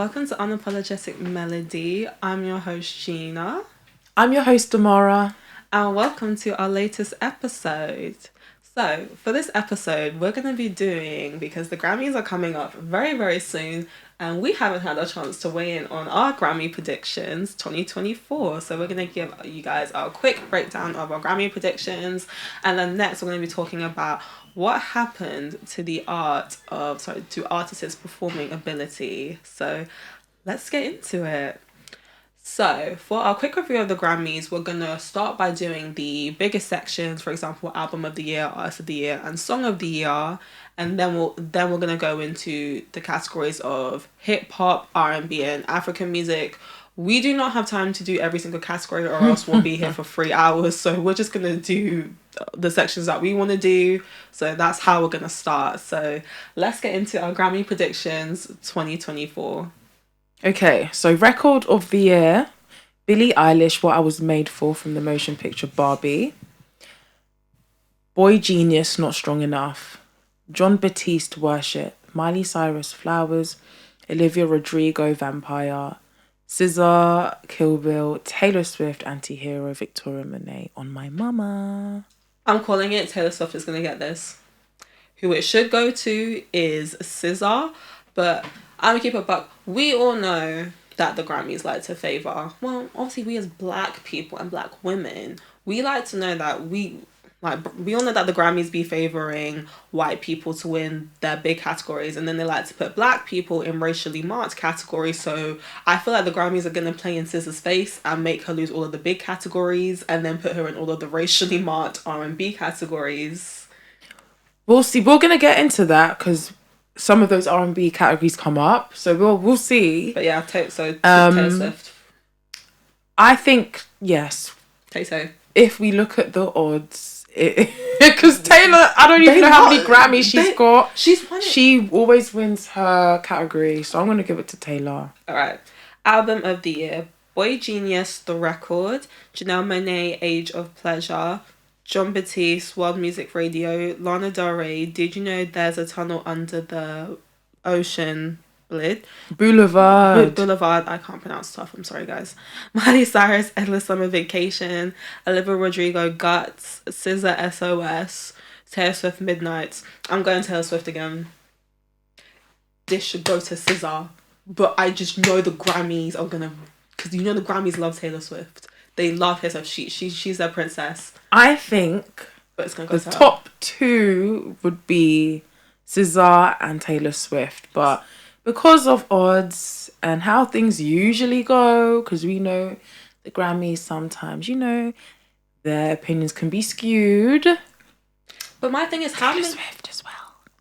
welcome to Unapologetic Melody. I'm your host, Gina. I'm your host, Damara. And welcome to our latest episode. So, for this episode, we're going to be doing, because the Grammys are coming up very, very soon, and we haven't had a chance to weigh in on our Grammy predictions 2024. So we're going to give you guys a quick breakdown of our Grammy predictions. And then next, we're going to be talking about what happened to to artists' performing ability. So let's get into it. So, for our quick review of the Grammys, we're going to start by doing the biggest sections, for example, Album of the Year, Artist of the Year, and Song of the Year. And then we're going to go into the categories of hip hop, R&B, and African music. We do not have time to do every single category, or else we'll be here for 3 hours. So we're just going to do the sections that we want to do. So that's how we're going to start. So let's get into our Grammy predictions 2024. Okay, so record of the year, Billie Eilish, What I Was Made For from the motion picture Barbie. Boy Genius, Not Strong Enough. Jon Batiste, Worship. Miley Cyrus, Flowers. Olivia Rodrigo, Vampire. SZA, Kill Bill. Taylor Swift, Anti-Hero. Victoria Monet, On My Mama. I'm calling it. Taylor Swift is going to get this. Who it should go to is SZA, but I'm going to keep it buck. We all know that the Grammys like to favour, well, obviously we as black people and black women, we like to know that we all know that the Grammys be favouring white people to win their big categories, and then they like to put black people in racially marked categories. So I feel like the Grammys are going to play in SZA's face and make her lose all of the big categories and then put her in all of the racially marked R&B categories. We'll see. We're going to get into that because some of those R&B categories come up, so we'll see. But yeah, Taylor Swift. I think yes. Taylor. If we look at the odds, because Taylor, I don't even know how many Grammys she's got. She's won it. She always wins her category, so I'm gonna give it to Taylor. All right. Album of the year: Boy Genius, The Record. Janelle Monáe, Age of Pleasure. Jon Batiste, World Music Radio. Lana Del Rey, Did You Know There's a Tunnel Under the Ocean? Boulevard, I can't pronounce stuff, I'm sorry guys. Miley Cyrus, Endless Summer Vacation. Olivia Rodrigo, Guts. SZA, SOS. Taylor Swift, Midnight. I'm going Taylor Swift again. This should go to SZA, but I just know the Grammys are gonna, because you know the Grammys love Taylor Swift. They love her, so she's their princess. I think but it's gonna go the top two would be SZA and Taylor Swift, but because of odds and how things usually go, because we know the Grammys sometimes, their opinions can be skewed. But my thing is, Taylor Swift as well.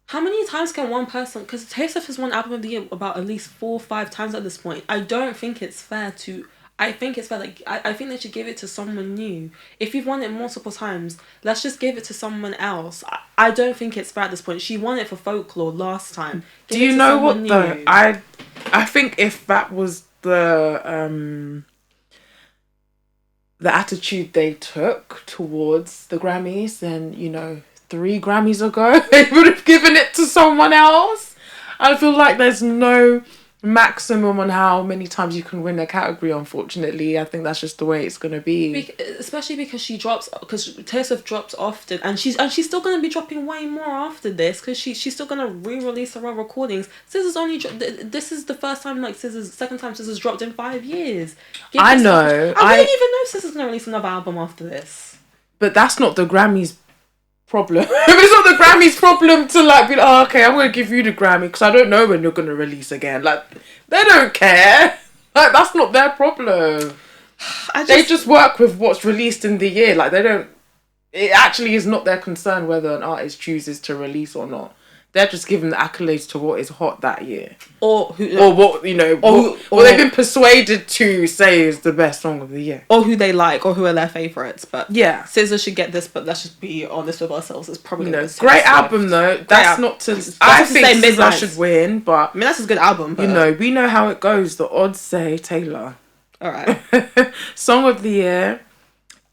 How many times can one person... Because Taylor Swift has won Album of the Year about at least 4 or 5 times at this point. I don't think it's fair to... I think it's fair. I think they should give it to someone new. If you've won it multiple times, let's just give it to someone else. I don't think it's fair at this point. She won it for Folklore last time. Do you know what though? I think if that was the attitude they took towards the Grammys, then 3 Grammys ago they would have given it to someone else. I feel like there's no maximum on how many times you can win a category, unfortunately. I think that's just the way it's going to be. Especially because Taylor Swift drops often, and she's still going to be dropping way more after this, because she's still going to re-release her own recordings. This is the first time, second time SZA's dropped in 5 years. I know. I don't even know if SZA's going to release another album after this. But that's not the Grammys' problem. It's not the Grammys' problem to be okay, I'm going to give you the Grammy because I don't know when you're going to release again. They don't care. That's not their problem. They just work with what's released in the year. It actually is not their concern whether an artist chooses to release or not. They're just giving the accolades to what is hot that year. Or what they've been persuaded to say is the best song of the year. Or who they like, or who are their favourites. But yeah, SZA should get this, but let's just be honest with ourselves. It's probably great album though. That's not to... I think SZA should win, but... I mean, that's a good album, but... we know how it goes. The odds say Taylor. Alright. Song of the year.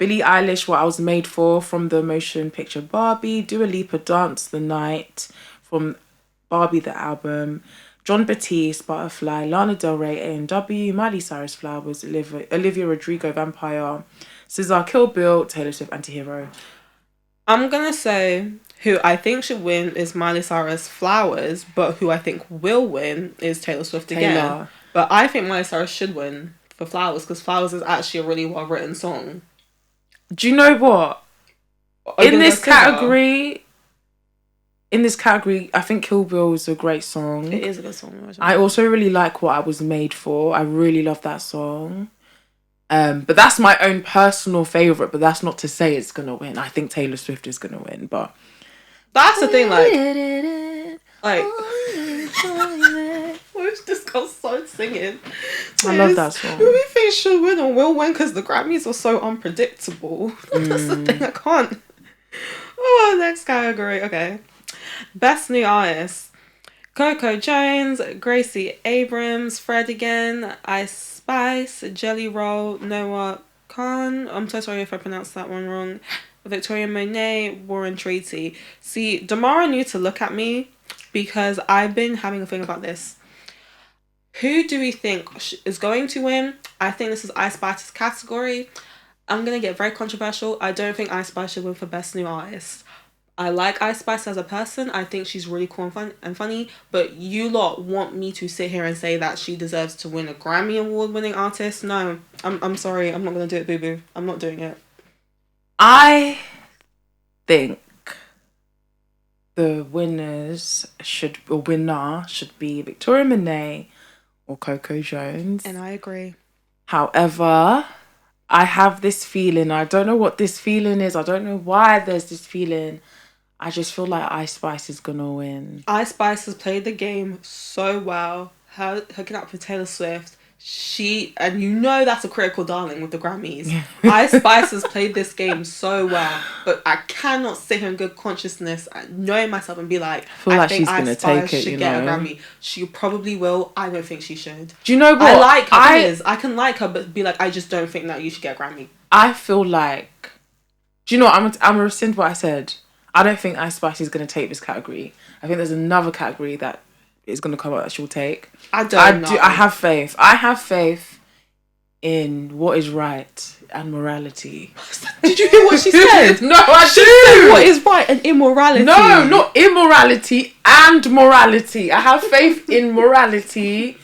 Billie Eilish, What I Was Made For from the motion picture Barbie. Dua Lipa, Dance the Night from Barbie the album. John Batiste, Butterfly, Lana Del Rey, A&W, Miley Cyrus, Flowers, Olivia Rodrigo, Vampire, SZA, Kill Bill, Taylor Swift, Antihero. I'm gonna say who I think should win is Miley Cyrus, Flowers, but who I think will win is Taylor Swift again. Taylor. But I think Miley Cyrus should win for Flowers because Flowers is actually a really well written song. Do you know what? In this category, I think Kill Bill is a great song. It is a good song. I also really like What I Was Made For. I really love that song. But that's my own personal favourite, but that's not to say it's going to win. I think Taylor Swift is going to win, but... That's the thing, like... Where's this girl started singing? I love that song. Who do you think should win or will win? Because the Grammys are so unpredictable. That's the thing, I can't... Oh, next category, okay. Best New Artist. Coco Jones, Gracie Abrams, Fred again, Ice Spice, Jelly Roll, Noah Khan. I'm so sorry if I pronounced that one wrong. Victoria Monet, Warren Treaty. See, Damara knew to look at me because I've been having a thing about this. Who do we think is going to win? I think this is Ice Spice's category. I'm going to get very controversial. I don't think Ice Spice should win for Best New Artist. I like Ice Spice as a person. I think she's really cool and funny. But you lot want me to sit here and say that she deserves to win a Grammy Award-winning artist? No. I'm sorry. I'm not going to do it, boo-boo. I'm not doing it. I think the winner should be Victoria Monet or Coco Jones. And I agree. However, I have this feeling. I don't know what this feeling is. I don't know why there's this feeling. I just feel like Ice Spice is going to win. Ice Spice has played the game so well. Her hooking up with Taylor Swift. And you know that's a critical darling with the Grammys. Ice Spice has played this game so well. But I cannot sit here in good consciousness knowing myself and be like, I think she's going to take it, should get a Grammy. She probably will. I don't think she should. Do you know what? I like her. I can like her, but be like, I just don't think that you should get a Grammy. I feel like... Do you know what? I'm going to rescind what I said. I don't think Ice Spice is going to take this category. I think there's another category that is going to come out that she'll take. I don't know. I have faith. I have faith in what is right and morality. Did you hear what she said? No, I she said what is right and immorality. No, not immorality and morality. I have faith in morality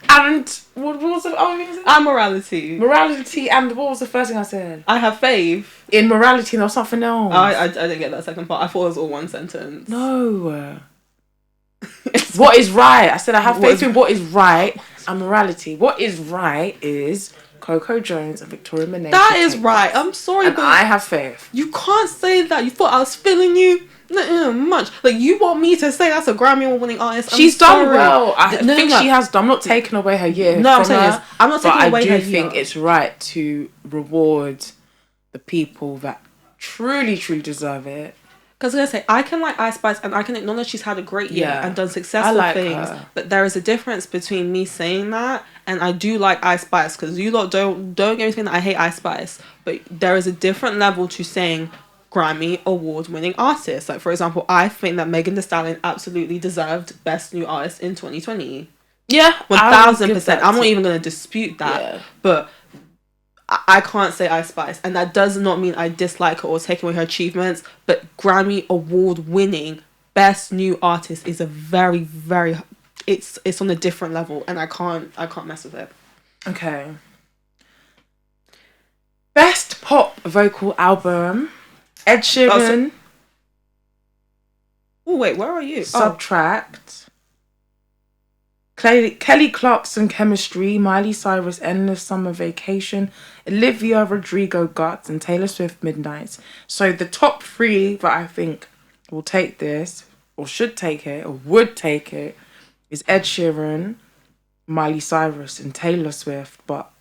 and what was the other thing? Amorality. Morality and what was the first thing I said? I have faith in morality and there was something else. I didn't get that second part. I thought it was all one sentence. No. What is right? I said I have faith in what is right and morality. What is right is Coco Jones and Victoria Monet. That is right. I'm sorry, but I have faith. You can't say that. You thought I was feeling you much. Like, you want me to say that's a Grammy Award-winning artist? She's done well. I think she has done. I'm not taking away her year. No, I'm saying I'm not taking away her year. I do think it's right to reward the people that truly, truly deserve it. Because I was going to say, I can like Ice Spice and I can acknowledge she's had a great year and done successful things. Her. But there is a difference between me saying that and I do like Ice Spice. Because you lot don't get me thinking that I hate Ice Spice. But there is a different level to saying Grammy Award-winning artist. Like, for example, I think that Megan Thee Stallion absolutely deserved Best New Artist in 2020. Yeah, 1000%. I'm not even going to dispute that. Yeah. But... I can't say Ice Spice, and that does not mean I dislike her or take away her achievements, but Grammy Award winning Best New Artist is a very, very it's on a different level, and I can't mess with it. Okay. Best Pop Vocal Album. Ed Sheeran. Oh wait, where are you? Subtract. Kelly Clarkson, Chemistry, Miley Cyrus, Endless Summer Vacation, Olivia Rodrigo, Guts, and Taylor Swift, Midnights. So the top three that I think will take this, or should take it, or would take it, is Ed Sheeran, Miley Cyrus, and Taylor Swift. But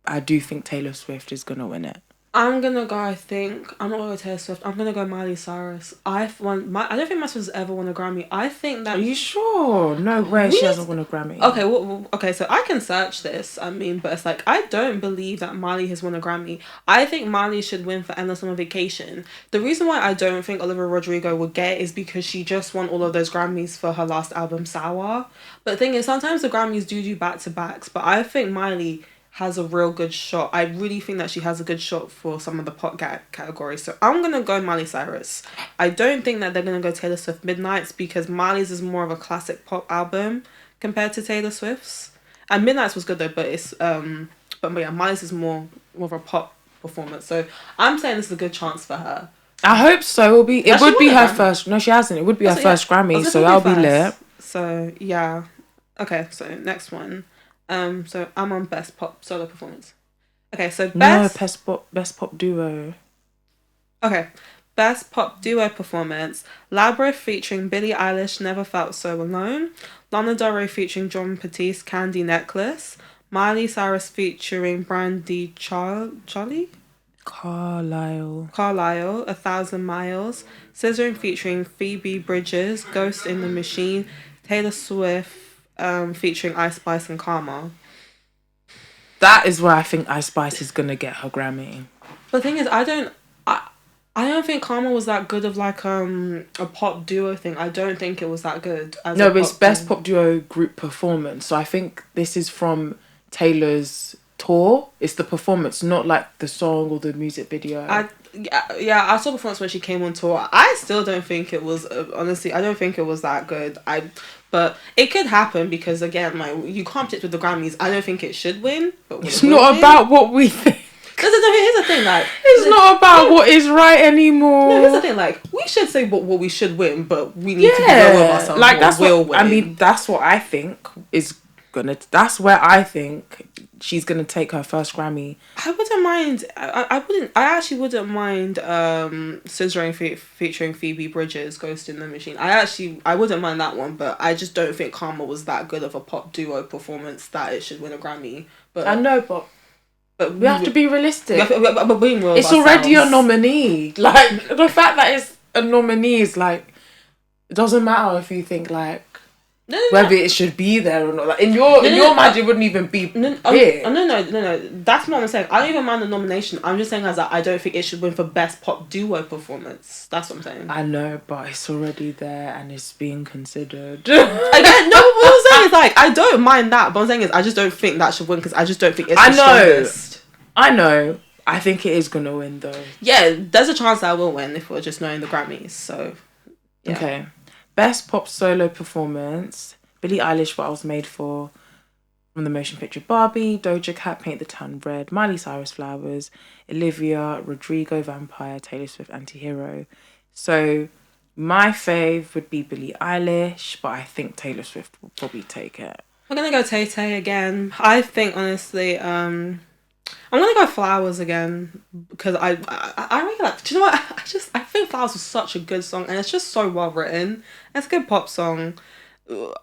I do think Taylor Swift is going to win it. I'm gonna go. I think I'm not gonna go Taylor Swift. I'm gonna go Miley Cyrus. I don't think Miley Cyrus has ever won a Grammy. I think that. Are you sure? No way. We She need hasn't won a Grammy. Okay, okay, so I can search this. I mean, but it's like I don't believe that Miley has won a Grammy. I think Miley should win for Endless Summer Vacation. The reason why I don't think Olivia Rodrigo would get is because she just won all of those Grammys for her last album, Sour. But the thing is, sometimes the Grammys do back to backs. But I think Miley has a real good shot. I really think that she has a good shot for some of the pop categories. So I'm gonna go Miley Cyrus. I don't think that they're gonna go Taylor Swift Midnights because Miley's is more of a classic pop album compared to Taylor Swift's. And Midnights was good though, but it's but yeah, Miley's is more of a pop performance. So I'm saying this is a good chance for her. I hope so. It would be her Grammy. first. No, she hasn't. It would be her first Grammy, so it'll that'll be be lit. So yeah. Okay, so next one. So I'm on best pop solo performance. Okay, so best pop duo. Okay, best pop duo performance: Labyrinth featuring Billie Eilish, Never Felt So Alone; Lana Del Rey featuring John Batiste, Candy Necklace; Miley Cyrus featuring Brandy Charlie. Carlisle, 1,000 Miles; Scissoring featuring Phoebe Bridgers, Ghost in the Machine; Taylor Swift featuring Ice Spice and Karma. That is where I think Ice Spice is gonna get her Grammy. But the thing is, I don't think Karma was that good of like a pop duo thing. I don't think it was that good. No, but it's best pop duo group performance. So I think this is from Taylor's tour. It's the performance, not like the song or the music video. I saw performance when she came on tour. I still don't think it was honestly. I don't think it was that good. But it could happen because again, like you can't predict with the Grammys. I don't think it should win. But it's not about what we think. Here's the thing, like it's not about what is right anymore. No, here's the thing, like we should say what we should win, but we need to be real with ourselves. Like that's what win. I mean. That's what I think is gonna. That's where I think she's gonna take her first Grammy. I wouldn't mind. I actually wouldn't mind. Scissoring featuring Phoebe Bridgers, Ghost in the Machine. I wouldn't mind that one, but I just don't think Karma was that good of a pop duo performance that it should win a Grammy. But I know, but we have to be realistic. But being real, it's already a nominee. Like the fact that it's a nominee is like it doesn't matter if you think like whether it should be there or not. Like in your mind, it wouldn't even be No. That's not what I'm saying. I don't even mind the nomination. I'm just saying as that I don't think it should win for best pop duo performance. That's what I'm saying. I know, but it's already there and it's being considered. Again, no. What I'm saying is like I don't mind that, but what I'm saying is I just don't think that should win because I just don't think it's the strongest. I know. I think it is gonna win though. Yeah, there's a chance that I will win if we're just knowing the Grammys. So, yeah. Okay. Best pop solo performance: Billie Eilish, What I Was Made For, from the motion picture Barbie; Doja Cat, Paint the Town Red; Miley Cyrus, Flowers; Olivia Rodrigo, Vampire; Taylor Swift, Anti-Hero. So my fave would be Billie Eilish, but I think Taylor Swift will probably take it. We're gonna go Tay Tay again. I think honestly, I'm gonna go Flowers again because I really like. Do you know what? I think Flowers was such a good song and it's just so well written. It's a good pop song.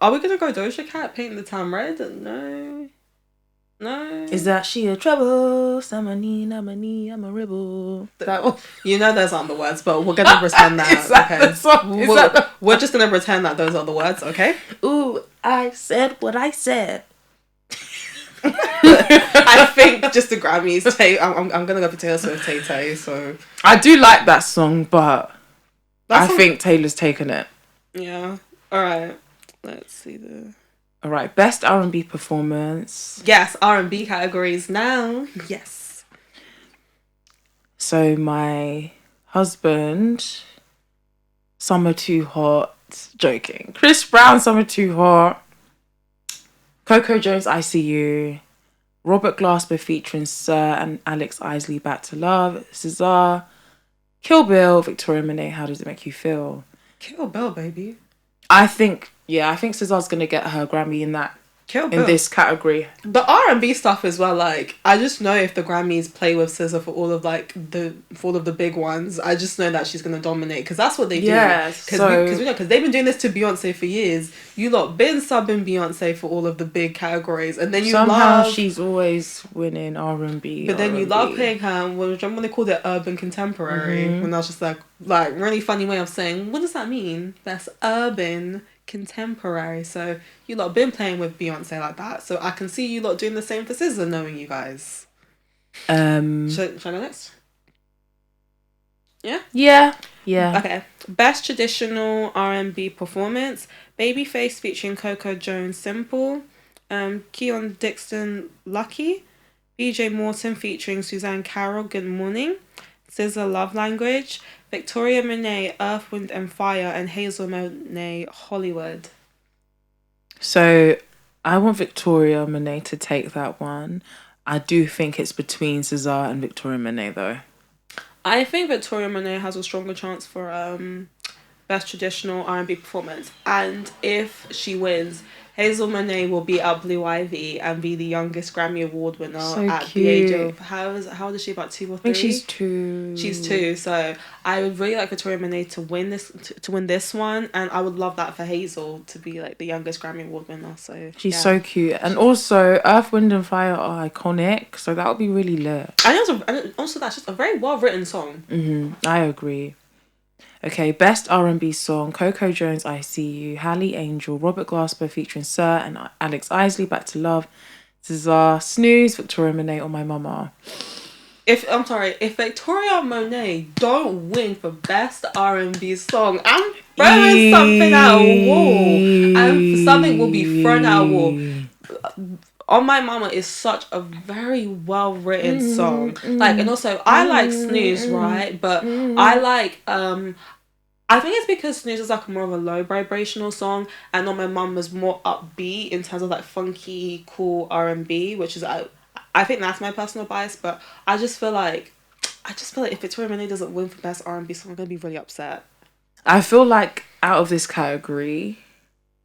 Are we gonna go Doja Cat, Paint the Town Red? No. Is that she a trouble? I'm a rebel. You know those aren't the words, but we're gonna pretend that. Is that the song? We're just gonna pretend that those are the words, okay? Ooh, I said what I said. I think just the Grammys. I'm gonna go for Taylor Swift, Tay Tay. So I do like that song, but I think Taylor's taken it. Yeah. All right. Let's see All right. Best R&B performance. Yes, R&B categories now. Yes. So my husband, Summer Too Hot. Joking. Chris Brown, Summer Too Hot. Coco Jones, I See You. Robert Glasper featuring Sir and Alex Isley, Back to Love. SZA. Kill Bill, Victoria Monet, How Does It Make You Feel? Kill Bill, baby. I think SZA's going to get her Grammy in that Kill in Bill. this category. The R&B stuff as well, like, I just know if the Grammys play with SZA for all of the big ones, I just know that she's gonna dominate, because that's what they do. Because we know, because they've been doing this to Beyonce for years. You lot been subbing Beyonce for all of the big categories, and then she's always winning R&B. But then you love playing her, which I'm gonna call it urban contemporary, and I was just like really funny way of saying, what does that mean? That's urban contemporary. So you lot been playing with Beyonce like that, so I can see you lot doing the same for SZA, knowing you guys. Should I go next? Yeah. Okay. Best traditional R&B performance: Babyface featuring Coco Jones, Simple. Keon Dixon, Lucky. BJ Morton featuring Suzanne Carroll, Good Morning. SZA, Love Language. Victoria Monet, Earth, Wind and Fire, and Hazel Monet, Hollywood. So I want Victoria Monet to take that one. I do think it's between SZA and Victoria Monet though. I think Victoria Monet has a stronger chance for best traditional R&B performance, and if she wins, Hazel Monet will beat out Blue Ivy and be the youngest Grammy Award winner the age of how old is she, about 2 or 3? I think she's 2. She's 2, so I would really like Victoria Monet to win this one, and I would love that for Hazel to be like the youngest Grammy Award winner. So she's so cute, and also Earth, Wind and Fire are iconic, so that would be really lit. And also that's just a very well written song. I agree. Okay, best R&B song: Coco Jones, I See You, Hallie Angel, Robert Glasper featuring Sir and Alex Isley, Back to Love, SZA, Snooze, Victoria Monet, or My Mama. If Victoria Monet don't win for best R&B song, I'm throwing something at a wall, and something will be thrown at a wall. On My Mama is such a very well written song. Like, and also I like Snooze, right? But I like I think it's because Snooze is like more of a low vibrational song, and On My Mama's more upbeat in terms of like funky, cool R&B, which is I think that's my personal bias. But I just feel like if Victoria Monet doesn't win for best R&B song, I'm gonna be really upset. I feel like out of this category,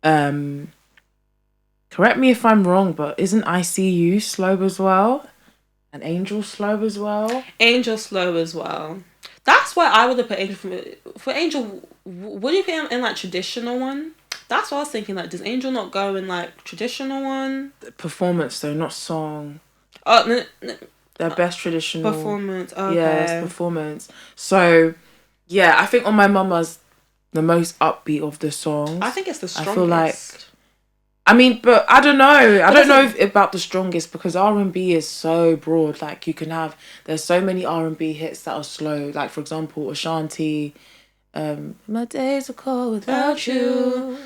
correct me if I'm wrong, but isn't I See You slow as well? And Angel slow as well? Angel slow as well. That's why I would have put Angel for Angel. Would you put him in like traditional one? That's what I was thinking. Like, does Angel not go in like traditional one? Performance though, not song. Oh, Their best traditional performance. Okay. Yes, performance. So, yeah, I think On My Mama's the most upbeat of the songs. I think it's the strongest. I feel like. I mean, but I don't know. I don't know about the strongest, because R&B is so broad. Like, there's so many R&B hits that are slow. Like, for example, Ashanti, My Days Are Cold Without You.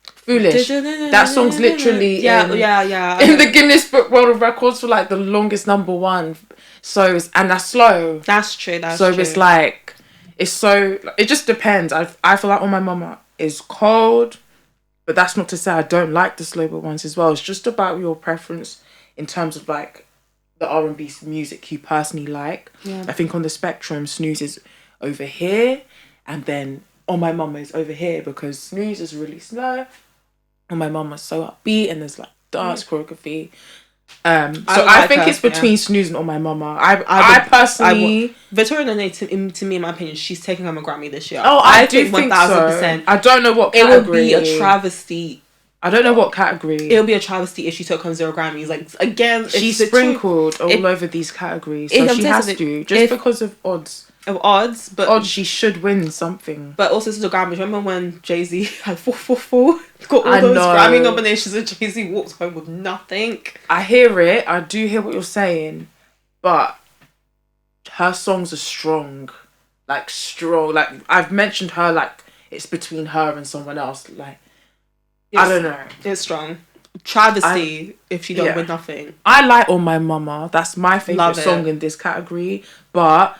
Foolish. That song's literally in the Guinness Book World of Records for like the longest #1. So, and that's slow. That's true. So it's like, it just depends. I feel like On My Mama is cold. But that's not to say I don't like the slower ones as well. It's just about your preference in terms of like the R&B music you personally like. Yeah. I think on the spectrum, Snooze is over here, and then On My Mama is over here, because Snooze is really slow. On My Mama is so upbeat, and there's like dance choreography. So I think it's between Snooze and On My Mama. I personally... Victoria Monet, to me, in my opinion, she's taking home a Grammy this year. Oh, I do think 1000%. I don't know what category. It would be a travesty. I don't know what category. It would be a travesty if she took home 0 Grammys. Like, again... She's sprinkled all over these categories. So she has to. Just because of odds. But she should win something. But also, this is a Grammy. Remember when Jay-Z had 444? Got all those Grammy nominations, and Jay-Z walked home with nothing. I hear it. I do hear what you're saying. But her songs are strong. Like, strong. Like, I've mentioned her, like, it's between her and someone else. Like, I don't know. It's strong. Travesty if she don't win nothing. I like On My Mama. That's my favourite song in this category. But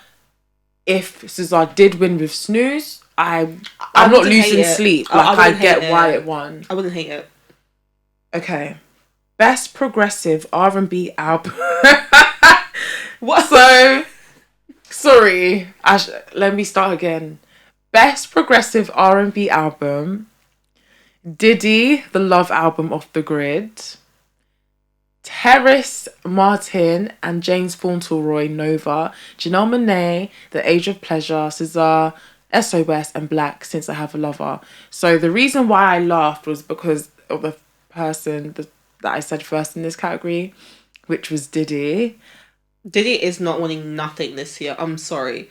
if SZA did win with Snooze, I'm not losing sleep. Like, I get why it won. I wouldn't hate it. Okay. Best progressive R&B album. What? So, sorry. Let me start again. Best progressive R&B album. Diddy, the Love album, Off the Grid. Terrace Martin and James Fauntleroy, Nova. Janelle Monáe, The Age of Pleasure. 𝐒𝑍𝑎, SOS, and Black, Since I Have a Lover. So the reason why I laughed was because of the person that I said first in this category, which was Diddy. Diddy is not winning nothing this year. I'm sorry.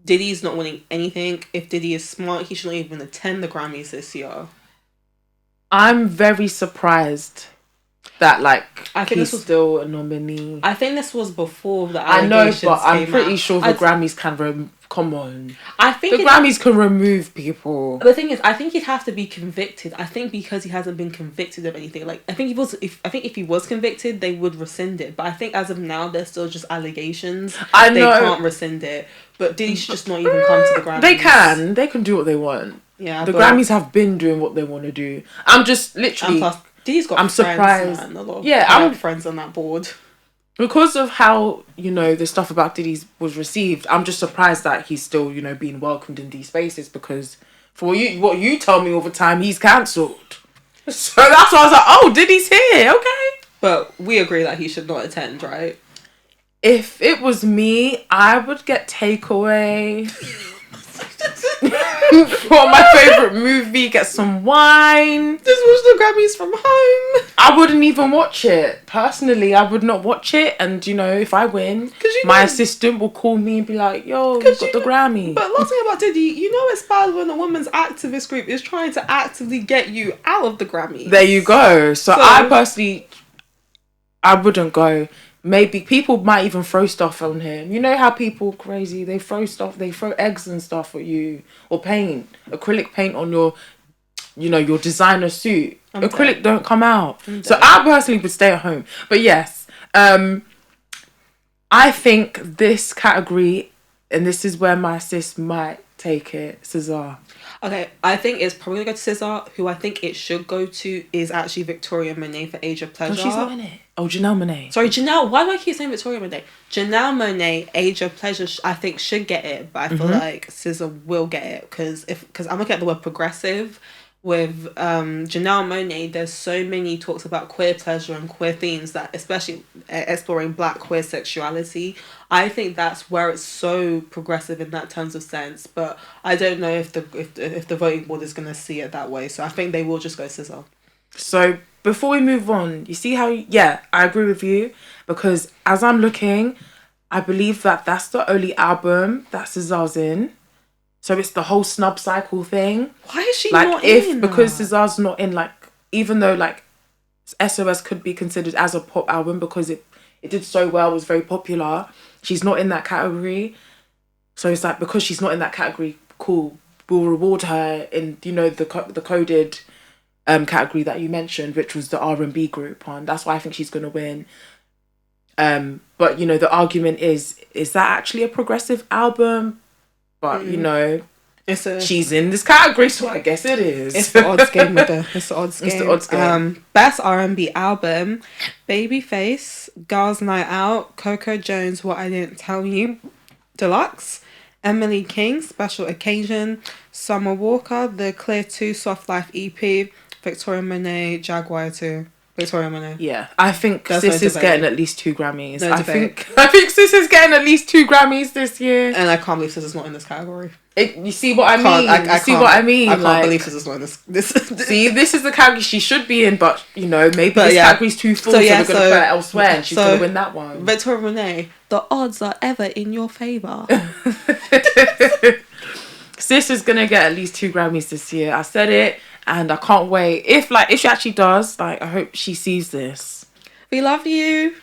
Diddy's not winning anything. If Diddy is smart, he shouldn't even attend the Grammys this year. I'm very surprised that I think he's still a nominee. I think this was before the I know, allegations but I'm came pretty out. sure the Grammys can come on. I think The Grammys can remove people. The thing is, I think he'd have to be convicted. I think because he hasn't been convicted of anything. Like, I think if he was convicted, they would rescind it. But I think as of now, they're still just allegations. I know. They can't rescind it. But Diddy should just not even come to the Grammys. They can do what they want. Yeah, the Grammys have been doing what they want to do. I'm just literally. And plus, Diddy's got I'm friends, surprised. Man, a lot of I'm friends on that board. Because of how, the stuff about Diddy was received, I'm just surprised that he's still, being welcomed in these spaces, because for what you tell me all the time, he's cancelled. So that's why I was like, oh, Diddy's here, okay. But we agree that he should not attend, right? If it was me, I would get Takeaway. For my favourite movie, get some wine. Just watch the Grammys from home. I wouldn't even watch it. Personally, I would not watch it. And, if I win, my assistant will call me and be like, yo, you got the Grammy. But last thing about Diddy, it's bad when a women's activist group is trying to actively get you out of the Grammys. There you go. So I personally, I wouldn't go. Maybe people might even throw stuff on him. You know how people crazy, they throw eggs and stuff at you, or acrylic paint on your designer suit. Acrylic don't come out. So I personally would stay at home. But yes, I think this category, and this is where my sis might take it, 𝐒𝑍𝑎. Okay, I think it's probably going to go to 𝐒𝑍𝑎. Who I think it should go to is actually Victoria Monet for Age of Pleasure. No, she's not in it. Oh, Janelle Monáe. Sorry, Janelle. Why do I keep saying Victoria Monet? Janelle Monáe, Age of Pleasure, I think should get it, but I feel like 𝐒𝑍𝑎 will get it because I'm looking at the word progressive. With Janelle Monáe, there's so many talks about queer pleasure and queer themes, that especially exploring Black queer sexuality. I think that's where it's so progressive in that terms of sense. But I don't know if the voting board is going to see it that way. So I think they will just go 𝐒𝑍𝑎. So before we move on, you see how I agree with you, because as I'm looking, I believe that that's the only album that 𝐒𝑍𝑎's in. So it's the whole snub cycle thing. Why is she not in? Because 𝐒𝑍𝑎's not in, even though SOS could be considered as a pop album because it did so well, was very popular, she's not in that category. So it's because she's not in that category, cool, we'll reward her in the coded category that you mentioned, which was the R&B group one. That's why I think she's gonna win. But the argument is that actually a progressive album? But she's in this category, so I guess it is. It's the odds game with her. It's the odds game. Best R&B album: Babyface, Girls Night Out, Coco Jones, What I Didn't Tell You, Deluxe, Emily King, Special Occasion, Summer Walker, The Clear 2 Soft Life EP, Victoria Monet, Jaguar 2. Victoria Monet. Yeah, I think sis is getting at least 2 Grammys. No I think sis is getting at least 2 Grammys this year. And I can't believe sis is not in this category. You see what I mean? I can't believe sis is not in this. See, this is the category she should be in, but maybe this category's too full, so we're going to put her elsewhere, and she's going to win that one. Victoria Monet, the odds are ever in your favour. Sis is going to get at least 2 Grammys this year. I said it. And I can't wait. If she actually does, I hope she sees this. We love you.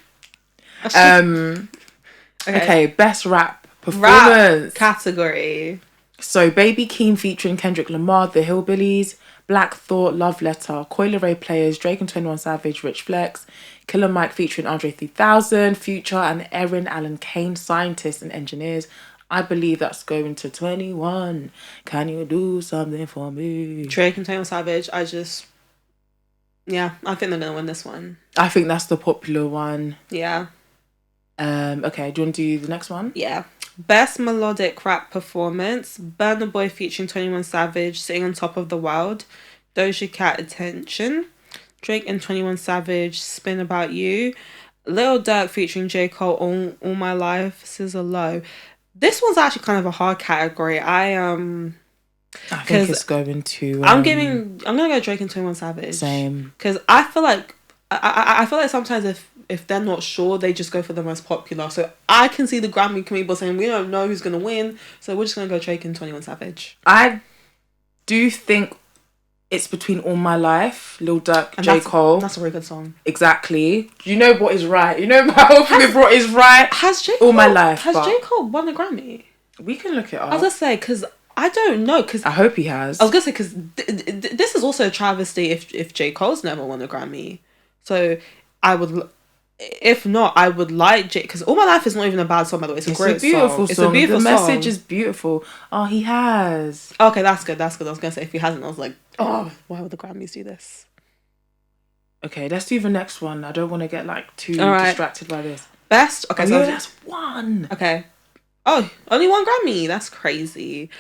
Okay, best rap performance category. So Baby Keem featuring Kendrick Lamar, The Hillbillies, Black Thought, Love Letter, Coi Leray Players, Drake and 21 Savage, Rich Flex, Killer Mike featuring Andre 3000, Future and Erin Allen Kane, Scientists and Engineers. I believe that's going to 21. Can you do something for me? Drake and 21 Savage. I think they're going to win this one. I think that's the popular one. Yeah. Okay, do you want to do the next one? Yeah. Best melodic rap performance: Burna Boy featuring 21 Savage, Sitting on Top of the World, Doja Cat, Attention. Drake and 21 Savage, Spin About You. Lil Durk featuring J. Cole, All My Life, SZA Low. This one's actually kind of a hard category. I think it's going to. I'm gonna go Drake and 21 Savage. Same. Because I feel like I feel like sometimes if they're not sure, they just go for the most popular. So I can see the Grammy committee saying we don't know who's gonna win, so we're just gonna go Drake and 21 Savage. I do think it's between All My Life, Lil Durk, and J. Cole. That's a really good song. Exactly. You know what is right. You know what is right. Has J. Cole, All My Life. Has J. Cole won a Grammy? We can look it up. I was gonna say because I don't know because I hope he has. I was gonna say because this is also a travesty if J. Cole's never won a Grammy. So I would. If not, I would like J, because All My Life is not even a bad song, by the way. It's a great beautiful song. It's a beautiful song. The song. message is beautiful. Oh, he has. Okay, that's good. I was going to say, if he hasn't, I was like, oh, why would the Grammys do this? Okay, let's do the next one. I don't want to get, like, too distracted by this. Best? Okay, so that's one. Okay. Oh, only one Grammy. That's crazy.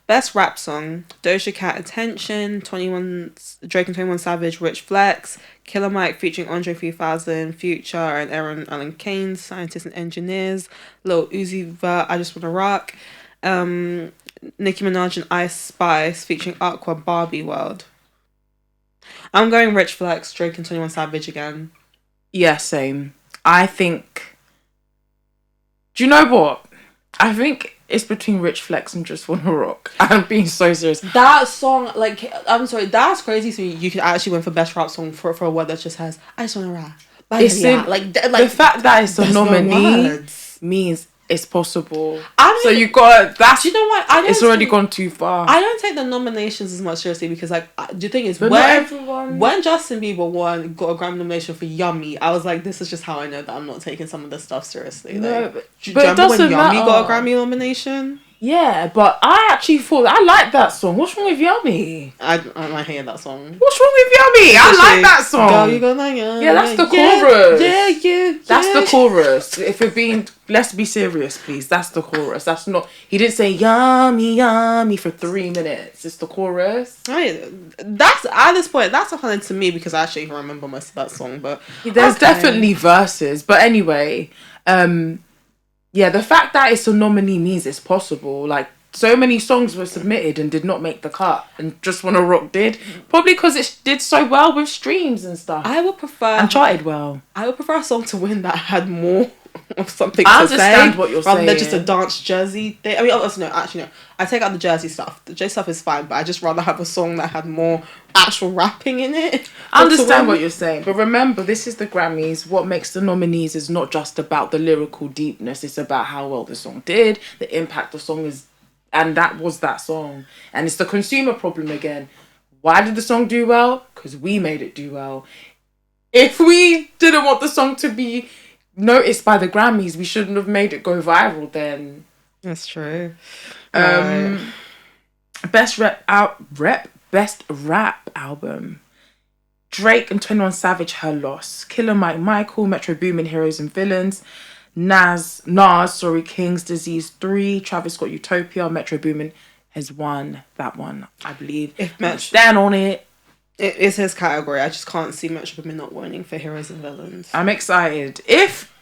Best rap song: Doja Cat, Attention. Drake and 21 Savage, Rich Flex. Killer Mike featuring Andre 3000, Future, and Aaron Allen Kane, Scientists and Engineers. Lil Uzi Vert, I Just Wanna Rock. Nicki Minaj and Ice Spice featuring Aqua, Barbie World. I'm going Rich Flex, Drake and 21 Savage again. Yeah, same. I think. Do you know what? I think it's between Rich Flex and Just Wanna Rock. I'm being so serious. That song, like, I'm sorry, that's crazy to me. You could actually win for best rap song for a word that just has I just wanna rap. It's like the fact that it's a nominee means it's possible. So you got that. Do you know what? It's already gone too far. I don't take the nominations as much seriously because, like, the thing is, when Justin Bieber got a Grammy nomination for Yummy, I was like, this is just how I know that I'm not taking some of this stuff seriously. No, like, but it doesn't matter. Yummy got a Grammy nomination? Yeah, but I actually thought I like that song. What's wrong with Yummy? I hate that song. What's wrong with Yummy? I like that song. Girl, you go like yeah, that's the chorus. Yeah. That's the chorus. If you're being, let's be serious, please. That's the chorus. That's not. He didn't say yummy, yummy for 3 minutes. It's the chorus. Right. That's at this point. That's a hundred to me because I actually even remember most of that song. But there's definitely verses. But anyway, yeah, the fact that it's a nominee means it's possible. Like, so many songs were submitted and did not make the cut, and Just Wanna Rock did. Probably because it did so well with streams and stuff. I would prefer... And charted well. I would prefer a song to win that had more of something I to understand say, what you're rather saying. than just a dance jersey thing. I mean, no. I take out the jersey stuff. The J stuff is fine, but I just rather have a song that had more actual rapping in it. I understand what you're saying, but remember, this is the Grammys. What makes the nominees is not just about the lyrical deepness. It's about how well the song did, the impact the song is, and that was that song. And it's the consumer problem again. Why did the song do well? Because we made it do well. If we didn't want the song to be noticed by the Grammys, we shouldn't have made it go viral then. That's true. Best rap album: Drake and 21 Savage, Her Loss. Killer Mike, Michael, Metro Boomin, Heroes and Villains. Nas, King's Disease 3. Travis Scott, Utopia. Metro Boomin has won that one, I believe. Stand on it. It is his category. I just can't see Metro Boomin not winning for Heroes and Villains. I'm excited. If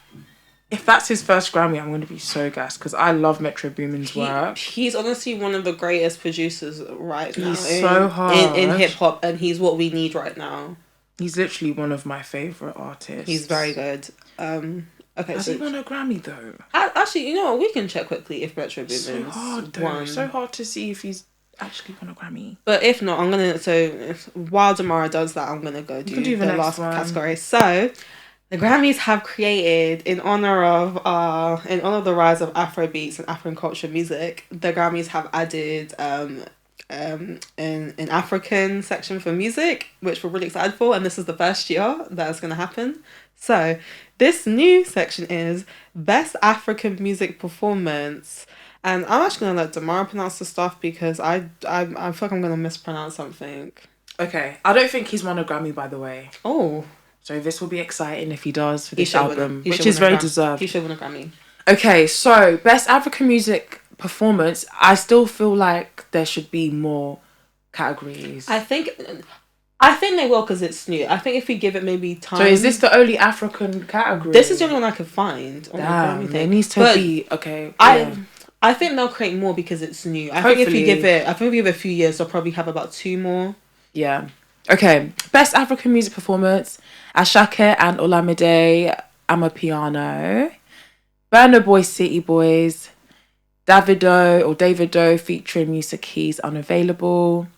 that's his first Grammy, I'm going to be so gassed because I love Metro Boomin's work. He's honestly one of the greatest producers right now. He's so hard. In hip-hop, and he's what we need right now. He's literally one of my favourite artists. He's very good. Okay, Has he won a Grammy, though? Actually, you know what? We can check quickly if Metro Boomin's so hard, though. won. So hard to see if he's actually won a Grammy. But if not, I'm going to... So, while Damara does that, I'm going to go do the last category. So... The Grammys have created, in honor of the rise of Afrobeats and African culture music, the Grammys have added an African section for music, which we're really excited for, and this is the first year that's going to happen. So this new section is Best African Music Performance. And I'm actually going to let Damara pronounce the stuff because I feel like I'm going to mispronounce something. Okay. I don't think he's won a Grammy, by the way. Oh. So this will be exciting if he does for this album, which is very deserved. He should win a Grammy. Okay, so Best African Music Performance. I still feel like there should be more categories? I think they will because it's new. I think if we give it maybe time. So is this the only African category? This is the only one I could find on the Grammy thing. It needs to be okay. I think they'll create more because it's new. I think if we give it a few years, they'll probably have about 2 more. Yeah. Okay. Best African music performance: Asake and Olamide Amapiano, Burna Boy City Boys, Davido featuring 𝐬𝐓𝐇 Unavailable,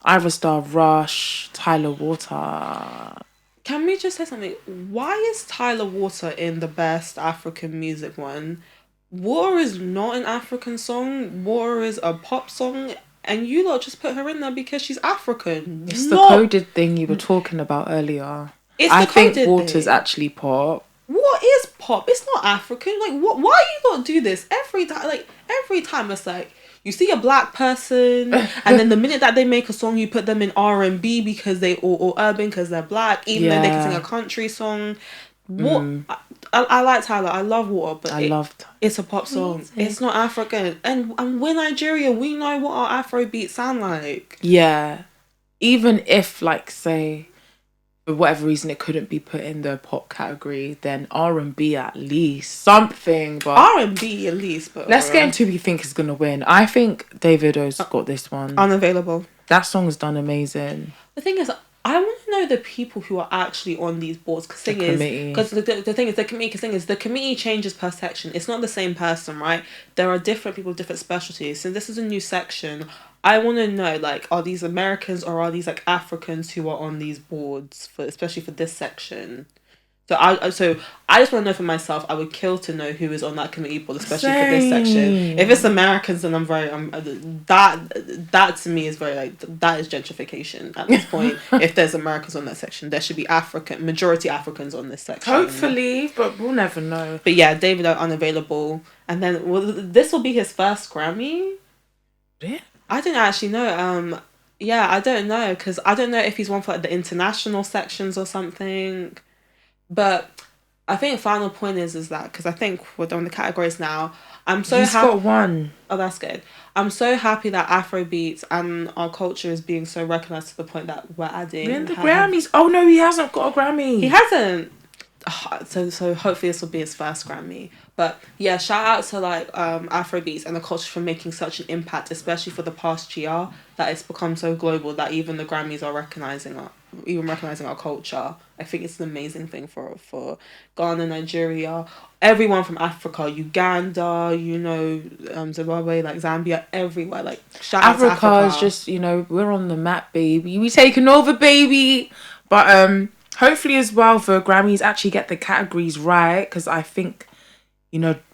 Iverster Rush, Tyler Water. Can we just say something? Why is Tyler Water in the best African music one? Water is not an African song. Water is a pop song. And you lot just put her in there because she's African. It's the coded thing you were talking about earlier. I think Water's actually pop. What is pop? It's not African. Like, what? Why you lot do this every time? Like, every time it's like you see a black person, and then the minute that they make a song, you put them in R&B because they or urban because they're black, even though they can sing a country song. What? I like Tyler. I love Water, but it's a pop song. It's not African, and we're Nigerian. We know what our Afro beats sound like. Yeah, even if like say, for whatever reason it couldn't be put in the pop category, then R&B at least something. But R&B at least. But let's get into who you think is gonna win. I think Davido's got this one. Unavailable. That song's done amazing. The thing is, I want to know the people who are actually on these boards. Because the committee changes per section. It's not the same person, right? There are different people with different specialties. So this is a new section. I want to know, like, are these Americans or are these like Africans who are on these boards especially for this section? So I just want to know for myself. I would kill to know who is on that committee board, especially for this section. If it's Americans, then I'm very that to me is very like that is gentrification at this point. If there's Americans on that section, there should be majority Africans on this section. Hopefully, but we'll never know. But yeah, Davido Unavailable, and then this will be his first Grammy. Yeah. I didn't actually know. I don't know because I don't know if he's one for like the international sections or something. But I think final point is that because I think we're done with the categories now. I'm so happy. He's got one. Oh, that's good. I'm so happy that Afrobeats and our culture is being so recognised to the point that we're adding. We're in the Grammys. Oh no, he hasn't got a Grammy. He hasn't. So hopefully this will be his first Grammy. But yeah, shout out to like Afrobeats and the culture for making such an impact, especially for the past year, that it's become so global that even the Grammys are recognizing our culture. I think it's an amazing thing for Ghana, Nigeria, everyone from Africa, Uganda, Zimbabwe, like Zambia, everywhere. Like shout out to Africa. Is just we're on the map, baby. We taking over, baby. But hopefully as well the Grammys actually get the categories right, because I think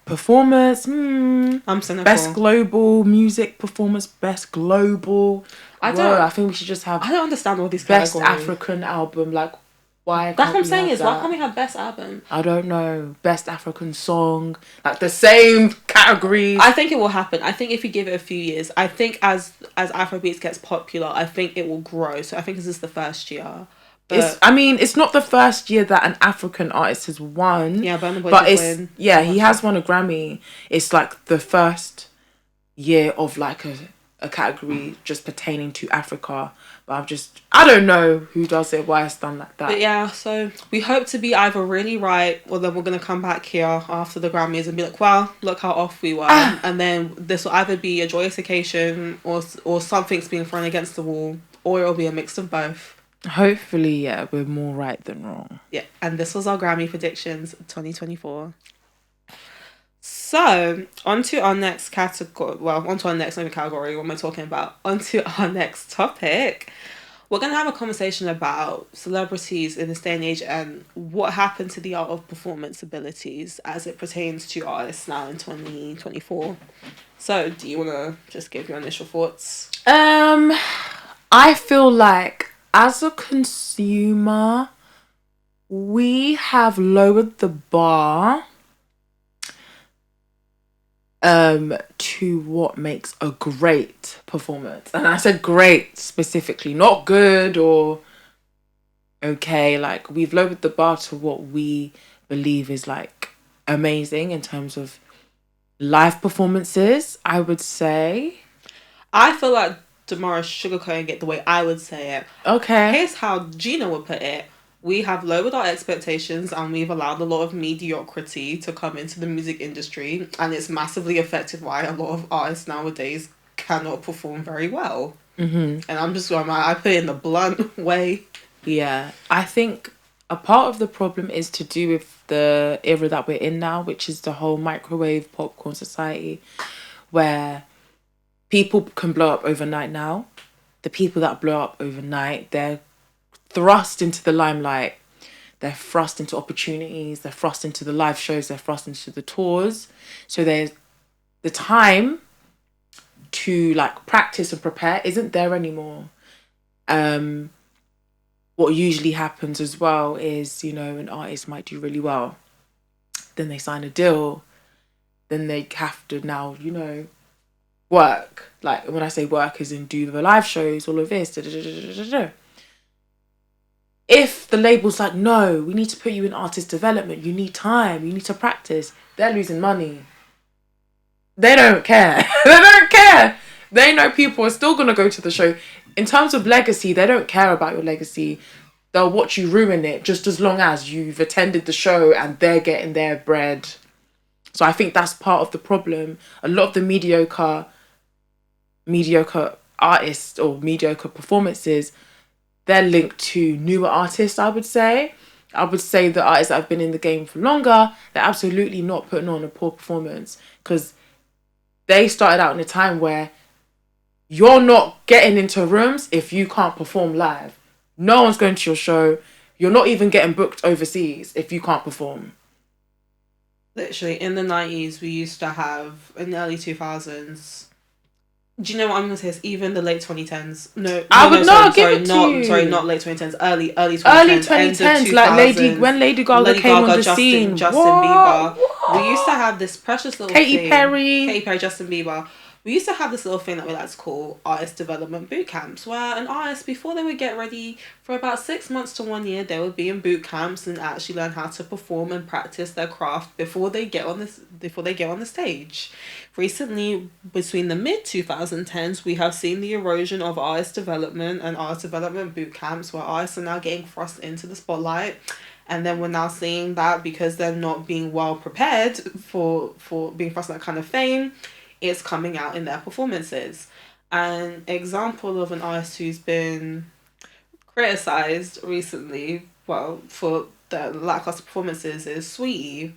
performance. I'm cynical. Best global music performance. Best global. I think we should just have. I don't understand all these best categories. African album. Like, why? That's what I'm saying is why can't we have best album? I don't know. Best African song. Like the same categories. I think it will happen. I think if we give it a few years, I think as Afrobeats gets popular, I think it will grow. So I think this is the first year. It's not the first year that an African artist has won. Yeah, Burna Boy but win. Yeah, he has won a Grammy. It's like the first year of like a category just pertaining to Africa. But I don't know who does it, why it's done like that. But yeah, so we hope to be either really right, or then we're going to come back here after the Grammys and be like, well, look how off we were. And then this will either be a joyous occasion or something's being thrown against the wall, or it'll be a mix of both. Hopefully, yeah, we're more right than wrong. Yeah, and this was our Grammy Predictions 2024. So, onto our next category. Well, onto our next category. What am I talking about? Onto our next topic. We're going to have a conversation about celebrities in this day and age and what happened to the art of performance abilities as it pertains to artists now in 2024. So, do you want to just give your initial thoughts? I feel like as a consumer, we have lowered the bar to what makes a great performance. And I said great specifically, not good or okay. Like, we've lowered the bar to what we believe is like amazing in terms of live performances, I would say. I feel like tomorrow sugarcoating it the way I would say it. Okay. Here's how Gina would put it. We have lowered our expectations and we've allowed a lot of mediocrity to come into the music industry, and it's massively affected why a lot of artists nowadays cannot perform very well. And I'm just going, I put it in the blunt way. Yeah, I think a part of the problem is to do with the era that we're in now, which is the whole microwave popcorn society, where people can blow up overnight now. The people that blow up overnight, they're thrust into the limelight. They're thrust into opportunities. They're thrust into the live shows. They're thrust into the tours. So there's the time to like practice and prepare isn't there anymore. What usually happens as well is, you know, an artist might do really well. Then they sign a deal. Then they have to now, you know, work. Like when I say work is in do the live shows, all of this. Da, da, da, da, da, da. If the label's like, no, we need to put you in artist development. You need time. You need to practice. They're losing money. They don't care. They don't care. They know people are still going to go to the show. In terms of legacy, they don't care about your legacy. They'll watch you ruin it just as long as you've attended the show and they're getting their bread. So I think that's part of the problem. A lot of the mediocre artists or mediocre performances, they're linked to newer artists, I would say. I would say the artists that have been in the game for longer, they're absolutely not putting on a poor performance because they started out in a time where you're not getting into rooms if you can't perform live. No one's going to your show. You're not even getting booked overseas if you can't perform. Literally, in the 90s, we used to have, in the early 2000s, do you know what I'm going to say? It's even the late 2010s. Sorry, not late 2010s. Early 2010s. Early 2010s, like when Lady Gaga came on the scene. Justin Bieber. We used to have this precious little Katy thing. Katy Perry, Justin Bieber. We used to have this little thing that we like to call artist development boot camps, where an artist, before they would get ready for about 6 months to 1 year, they would be in boot camps and actually learn how to perform and practice their craft before they get on the stage. Recently, between the mid 2010s, we have seen the erosion of artist development and artist development boot camps, where artists are now getting thrust into the spotlight. And then we're now seeing that because they're not being well prepared for being thrust in that kind of fame, it's coming out in their performances. An example of an artist who's been criticised recently, well, for the lackluster performances is Sweetie.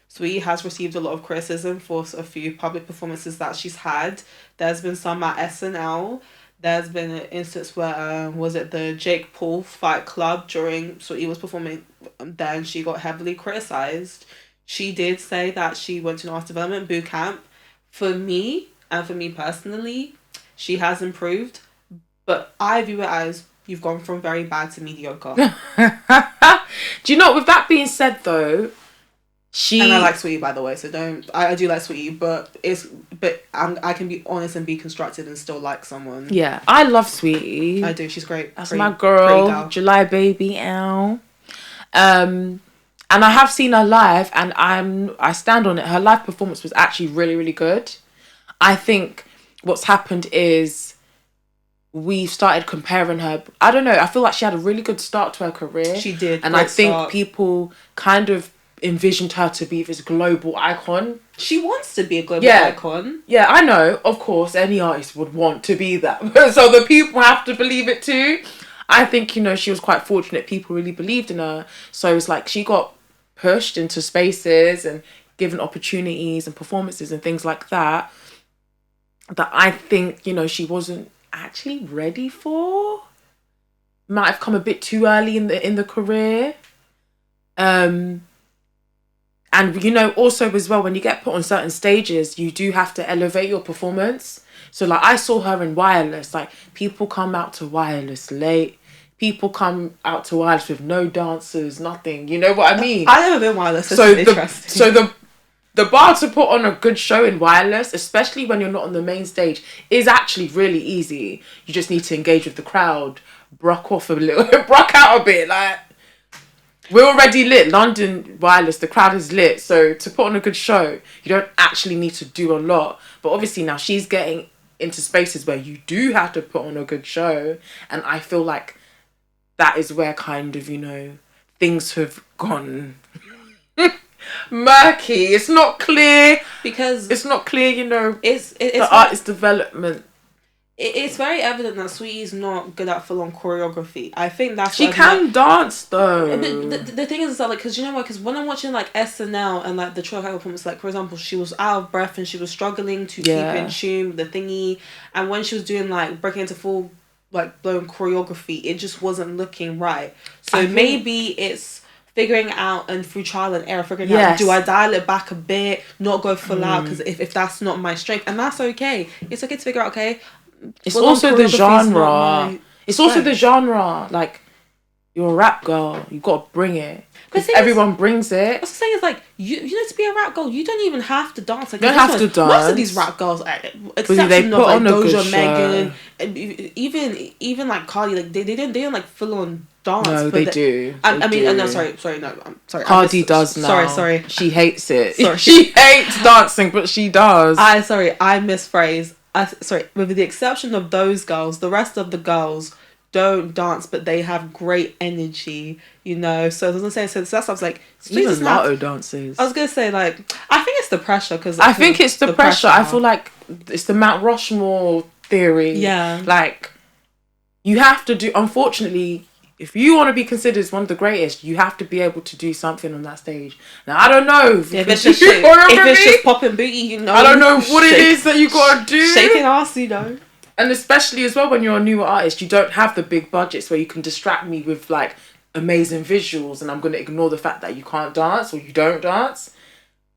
Sweetie has received a lot of criticism for a few public performances that she's had. There's been some at SNL. There's been an instance where, was it the Jake Paul Fight Club during Sweetie was performing, then she got heavily criticised. She did say that she went to an artist development boot camp. For me, and for me personally, she has improved, but I view it as you've gone from very bad to mediocre. Do you know, with that being said though, and I like Sweetie, by the way, so I do like Sweetie, but I can be honest and be constructive and still like someone. Yeah, I love Sweetie. I do, she's great. That's my girl, July baby, ow. And I have seen her live, and I stand on it. Her live performance was actually really, really good. I think what's happened is we've started comparing her. I don't know. I feel like she had a really good start to her career. She did. And I think people kind of envisioned her to be this global icon. She wants to be a global icon. Yeah, I know. Of course, any artist would want to be that. So the people have to believe it too. I think, you know, she was quite fortunate. People really believed in her. So it's like she got pushed into spaces and given opportunities and performances and things like that I think, you know, she wasn't actually ready for. Might have come a bit too early in the career. And you know, also as well, when you get put on certain stages, you do have to elevate your performance. So like I saw her in Wireless, like people come out to Wireless late. People come out to Wireless with no dancers, nothing. You know what I mean? I've never been Wireless. So the bar to put on a good show in Wireless, especially when you're not on the main stage, is actually really easy. You just need to engage with the crowd, brock out a bit. Like, we're already lit. London Wireless, the crowd is lit. So to put on a good show, you don't actually need to do a lot. But obviously now she's getting into spaces where you do have to put on a good show, and I feel like that is where kind of, you know, things have gone murky. It's not clear because it's not clear, you know, it's the artist development. It's very evident that Sweetie's not good at full-on choreography. I think that's she can dance though. The thing is that, like, because you know what? Because when I'm watching like SNL and like the choreography performance, like for example, she was out of breath and she was struggling to keep in tune with the thingy, and when she was doing like breaking into full like blown choreography, it just wasn't looking right. So maybe it's figuring out, and through trial and error, figuring out, do I dial it back a bit, not go full out, because if that's not my strength, and that's okay. It's okay to figure out, okay. It's also the genre. It's also the genre. Like, you're a rap girl, you gotta bring it. Because everyone brings it. What's the thing is, like, you know, to be a rap girl, you don't even have to dance. Like, you don't have to dance. Most of these rap girls, exception of like Doja, Megan, even like Cardi, like they don't like full on dance. No, they do. I mean, no, sorry, no, I'm sorry. Cardi does now. Sorry. She hates it. Sorry. She hates dancing, but she does. I misphrased. Sorry, with the exception of those girls, the rest of the girls don't dance, but they have great energy, you know. So I was gonna say, so that's, I was like, even Lotto dances. I was gonna say, like, I think it's the pressure, because I think it's the pressure. I feel like it's the Mount Rushmore theory. Yeah, like, you have to do. Unfortunately, if you want to be considered as one of the greatest, you have to be able to do something on that stage. Now, I don't know if it's just popping booty, you know. I don't know what it is that you gotta do. Shaking ass, you know. And especially as well when you're a newer artist, you don't have the big budgets where you can distract me with like amazing visuals, and I'm gonna ignore the fact that you can't dance or you don't dance.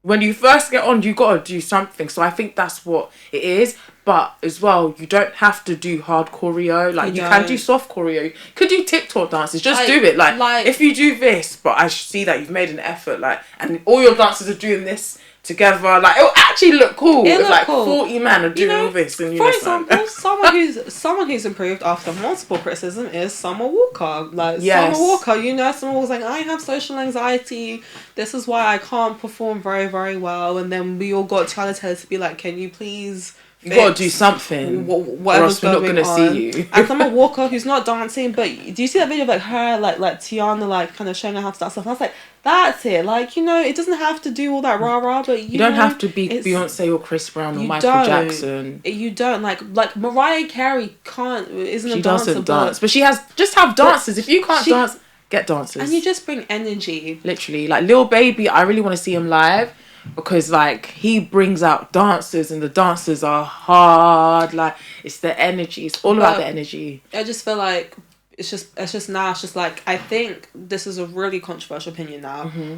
When you first get on, you gotta do something. So I think that's what it is. But as well, you don't have to do hard choreo. Like, you can do soft choreo. You could do TikTok dances. Just do it. Like, if you do this, but I see that you've made an effort, like, and all your dancers are doing this together, like, it'll actually look cool. It's like cool. 40 men are doing all this. And, for example, someone who's improved after multiple criticism is Summer Walker. Like, Summer Walker, you know, someone was like, I have social anxiety. This is why I can't perform very, very well. And then we all got talented to be like, can you please... You gotta do something, or else we're not gonna see you. And Summer Walker, who's not dancing, but do you see that video of like her, like Tiana, like kind of showing her how to dance stuff? And I was like, that's it. Like, you know, it doesn't have to do all that rah rah, but you don't have to be Beyonce or Chris Brown or Michael Jackson. You don't like Mariah Carey isn't a dancer. She doesn't dance, but she just have dancers. If you can't dance, get dancers, and you just bring energy. Literally, like Lil Baby, I really want to see him live. Because like he brings out dancers, and the dancers are hard. Like, it's the energy. It's all about the energy. I just feel like it's just like, I think this is a really controversial opinion now. Mm-hmm.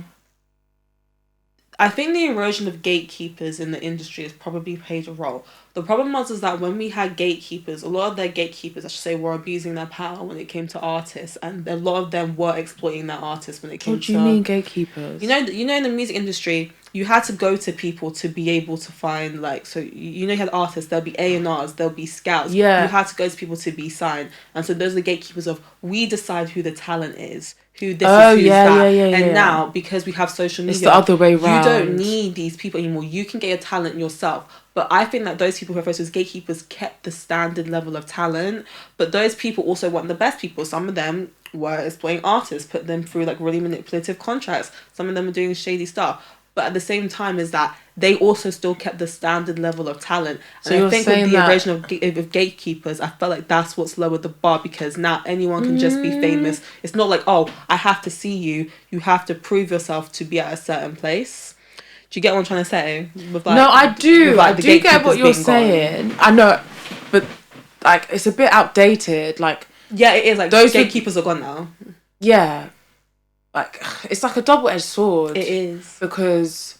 I think the erosion of gatekeepers in the industry has probably played a role. The problem is that when we had gatekeepers, a lot of their gatekeepers, I should say, were abusing their power when it came to artists, and a lot of them were exploiting their artists when it came to... What do you mean gatekeepers? You know, in the music industry, you had to go to people to be able to find, like, so you know, you had artists, there'll be A&Rs, there'll be scouts. Yeah. You had to go to people to be signed, and so those are the gatekeepers of, we decide who the talent is. Who's that. And now, because we have social media, it's the other way around. You don't need these people anymore. You can get your talent yourself. But I think that those people who are referred to as gatekeepers kept the standard level of talent. But those people also weren't the best people. Some of them were exploiting artists, put them through like really manipulative contracts. Some of them are doing shady stuff. But at the same time is that they also still kept the standard level of talent. And so I think with the erosion of gatekeepers, I felt like that's what's lowered the bar, because now anyone can just be famous. It's not like, oh, I have to see you. You have to prove yourself to be at a certain place. Do you get what I'm trying to say? With, like, no, I do. I do get what you're saying. Gone. I know, but like, it's a bit outdated. Like, yeah, it is. Like, those gatekeepers are gone now. Yeah. Like, it's like a double-edged sword. It is. Because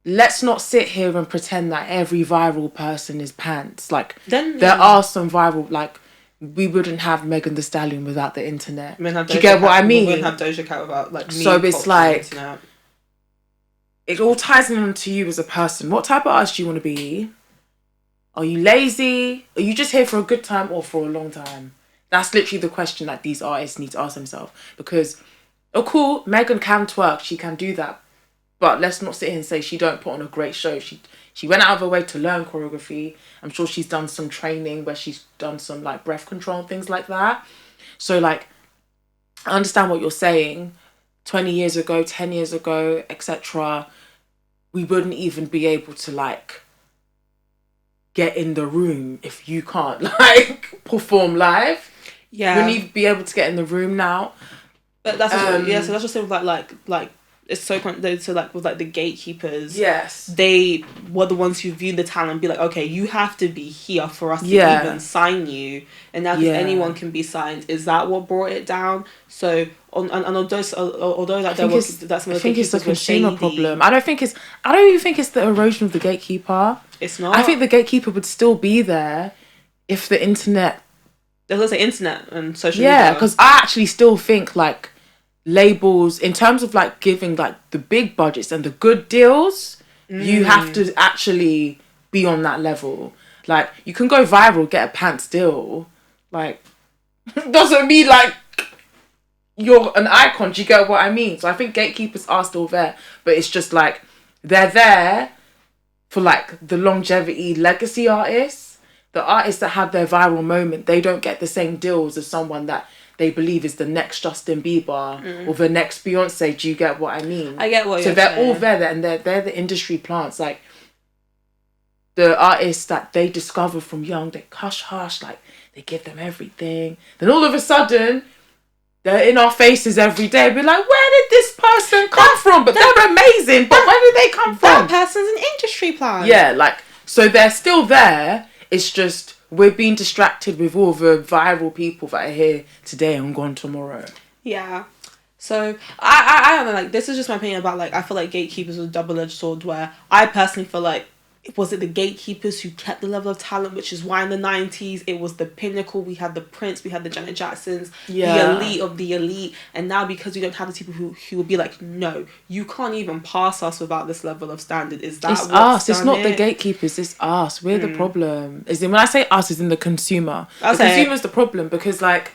let's not sit here and pretend that every viral person is pants. Like, there are some viral, like, we wouldn't have Megan Thee Stallion without the internet. Do you get what I mean? We wouldn't have Doja Cat without, like, so it's like, it all ties into you as a person. What type of artist do you want to be? Are you lazy? Are you just here for a good time or for a long time? That's literally the question that these artists need to ask themselves. Because, oh cool, Megan can twerk, she can do that. But let's not sit here and say she don't put on a great show. She went out of her way to learn choreography. I'm sure she's done some training where she's done some like breath control and things like that. So like, I understand what you're saying. 20 years ago, 10 years ago, etc., we wouldn't even be able to like get in the room if you can't like perform live. Yeah. We wouldn't even be able to get in the room now. But that's also, so that's just like it's so like with like the gatekeepers. Yes. They were the ones who viewed the talent and be like, okay, you have to be here for us to even sign you. And now because anyone can be signed, is that what brought it down? So although like there was that's I think it's a consumer problem. I don't even think it's the erosion of the gatekeeper. It's not. I think the gatekeeper would still be there if the internet. There's also internet and social media. Yeah, because I actually still think like labels, in terms of like giving like the big budgets and the good deals, you have to actually be on that level. Like, you can go viral, get a pants deal, like doesn't mean like you're an icon. Do you get what I mean? So I think gatekeepers are still there, but it's just like they're there for like the longevity legacy artists. The artists that have their viral moment, they don't get the same deals as someone that they believe is the next Justin Bieber or the next Beyonce. Do you get what I mean? I get what you're saying. So they're all there, and they're the industry plants. Like, the artists that they discover from young, they hush, like, they give them everything. Then all of a sudden, they're in our faces every day. We're like, where did this person come from? But they're amazing. But where did they come from? That person's an industry plant. Yeah, like, so they're still there. It's just we're being distracted with all the viral people that are here today and gone tomorrow. Yeah. So I don't know, like, this is just my opinion about, like, I feel like gatekeepers are a double-edged sword, where I personally feel like, was it the gatekeepers who kept the level of talent, which is why in the 90s it was the pinnacle. We had the Prince, we had the Janet Jacksons, the elite of the elite. And now, because we don't have the people who will be like, no, you can't even pass us without this level of standard. Is that it's us? It's not the gatekeepers. It's us. We're the problem. As in, when I say us, it's in the consumer. The consumer's the problem, because like,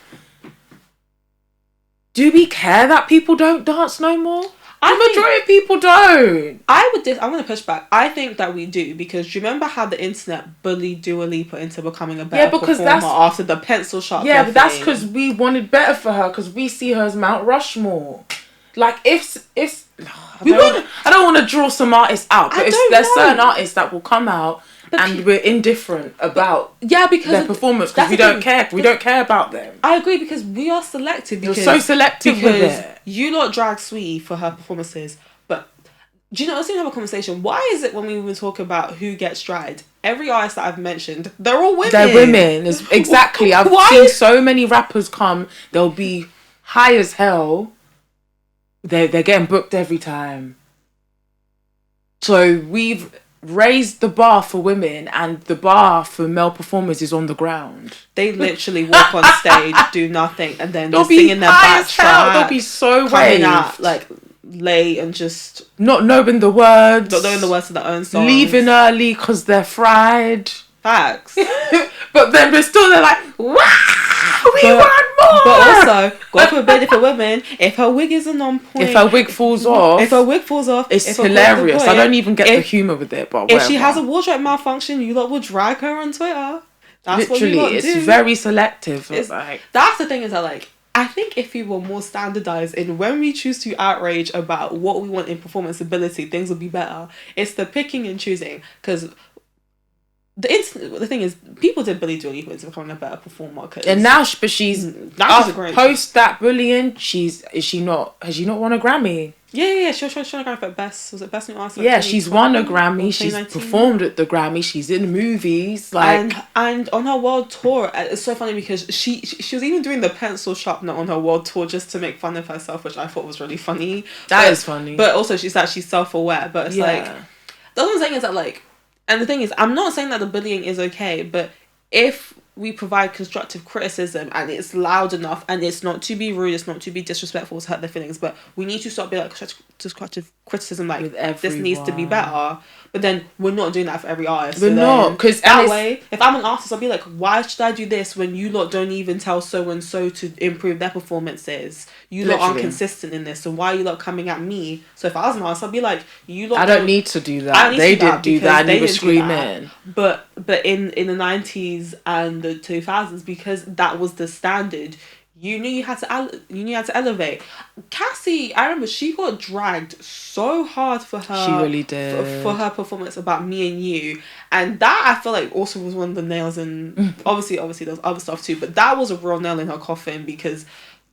do we care that people don't dance no more? The majority of people don't. I'm going to push back. I think that we do, because do you remember how the internet bullied Dua Lipa into becoming a better performer after the pencil sharpener? Yeah, but that's because we wanted better for her, because we see her as Mount Rushmore. Like, I don't want to draw some artists out, but there's certain artists that will come out and we're indifferent about because their performance, because we don't care. We don't care about them. I agree, because we are selective. You're so selective with it. You lot drag Sweetie for her performances, but do you know, let's even have a conversation. Why is it when we were talking about who gets dragged, every artist that I've mentioned, they're all women? They're women. Exactly. I've seen so many rappers come, they'll be high as hell. They're getting booked every time. So we've raised the bar for women, and the bar for male performers is on the ground. They literally walk on stage, do nothing, and then they'll be in their back track. They'll be so coming out like late and just not knowing the words, of their own songs, leaving early because they're fried. Facts. But then we're still there like, wow, we want more. But also, God forbid, if a woman, if her wig isn't on point, if her wig falls off, it's hilarious. I don't even get the humour with it. But if she has a wardrobe malfunction, you lot will drag her on Twitter. That's literally, what you it's very selective. That's the thing, is that, like, I think if we were more standardized in when we choose to outrage about what we want in performance ability, things would be better. It's the picking and choosing, because the thing is, people did bully Dua Lipa into becoming a better performer. And now, she's a great post that bullying. Has she not won a Grammy? Yeah. She was trying to go for best. Was it best new artist? Yeah, she's won a Grammy. She's performed at the Grammy. She's in movies. Like, and on her world tour, it's so funny because she was even doing the pencil sharpener on her world tour just to make fun of herself, which I thought was really funny. That is funny. But also, she's actually self-aware. But it's like, that's what I'm saying, is that, like. And the thing is, I'm not saying that the bullying is okay, but if we provide constructive criticism and it's loud enough, and it's not to be rude, it's not to be disrespectful, to hurt their feelings, but we need to stop being like constructive criticism, like, this needs to be better. But then we're not doing that for every artist. We're not, because that way, if I'm an artist, I'll be like, why should I do this when you lot don't even tell so and so to improve their performances? You lot aren't consistent in this, so why are you lot coming at me? So if I was an artist, I'd be like, you lot. I don't need to do that. They didn't do that, and they were screaming. But in the 90s and the 2000s, because that was the standard. You knew you had to elevate. Cassie, I remember she got dragged so hard for her. She really did for her performance about Me and You, and that I feel like also was one of the nails in. Obviously, there's other stuff too, but that was a real nail in her coffin because